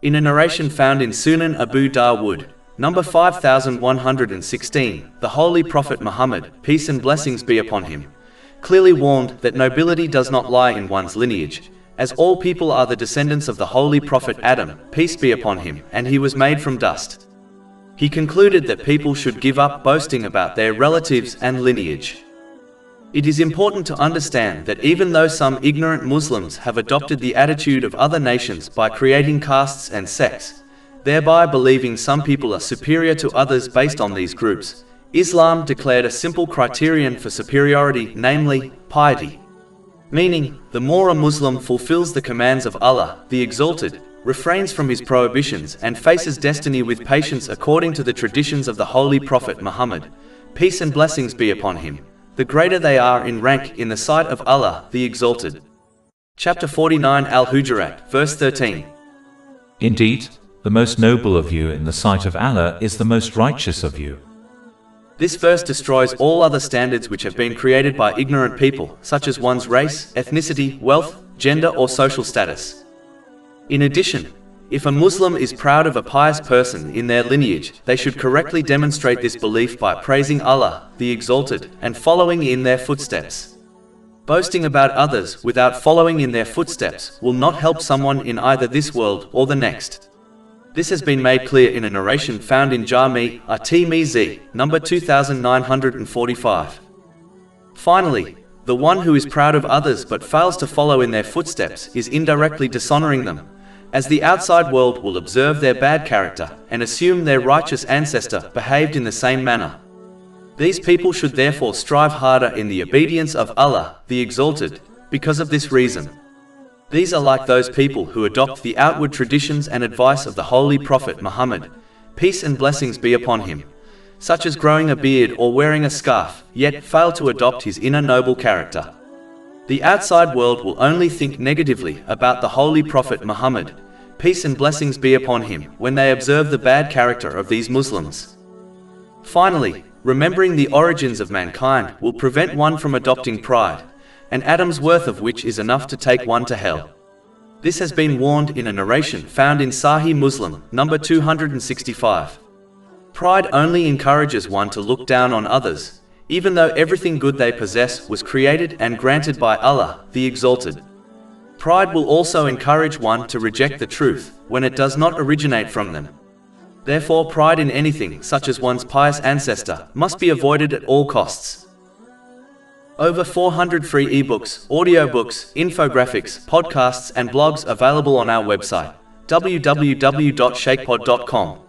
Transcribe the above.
In a narration found in Sunan Abu Dawood, number 5116, the Holy Prophet Muhammad, peace and blessings be upon him, clearly warned that nobility does not lie in one's lineage, as all people are the descendants of the Holy Prophet Adam, peace be upon him, and he was made from dust. He concluded that people should give up boasting about their relatives and lineage. It is important to understand that even though some ignorant Muslims have adopted the attitude of other nations by creating castes and sects, thereby believing some people are superior to others based on these groups, Islam declared a simple criterion for superiority, namely, piety. Meaning, the more a Muslim fulfills the commands of Allah, the Exalted, refrains from his prohibitions and faces destiny with patience according to the traditions of the Holy Prophet Muhammad, peace and blessings be upon him, the greater they are in rank in the sight of Allah, the Exalted. Chapter 49 Al-Hujurat, verse 13. Indeed, the most noble of you in the sight of Allah is the most righteous of you. This verse destroys all other standards which have been created by ignorant people, such as one's race, ethnicity, wealth, gender or social status. In addition, if a Muslim is proud of a pious person in their lineage, they should correctly demonstrate this belief by praising Allah, the Exalted, and following in their footsteps. Boasting about others without following in their footsteps will not help someone in either this world or the next. This has been made clear in a narration found in Jami' at-Tirmidhi, number 2945. Finally, the one who is proud of others but fails to follow in their footsteps is indirectly dishonoring them, as the outside world will observe their bad character and assume their righteous ancestor behaved in the same manner. These people should therefore strive harder in the obedience of Allah, the Exalted, because of this reason. These are like those people who adopt the outward traditions and advice of the Holy Prophet Muhammad, peace and blessings be upon him, such as growing a beard or wearing a scarf, yet fail to adopt his inner noble character. The outside world will only think negatively about the Holy Prophet Muhammad, peace and blessings be upon him, when they observe the bad character of these Muslims. Finally, remembering the origins of mankind will prevent one from adopting pride, an atom's worth of which is enough to take one to hell. This has been warned in a narration found in Sahih Muslim, number 265. Pride only encourages one to look down on others, even though everything good they possess was created and granted by Allah, the Exalted. Pride will also encourage one to reject the truth when it does not originate from them. Therefore, pride in anything, such as one's pious ancestor, must be avoided at all costs. Over 400 free ebooks, audiobooks, infographics, podcasts and blogs available on our website, www.shaykhpod.com.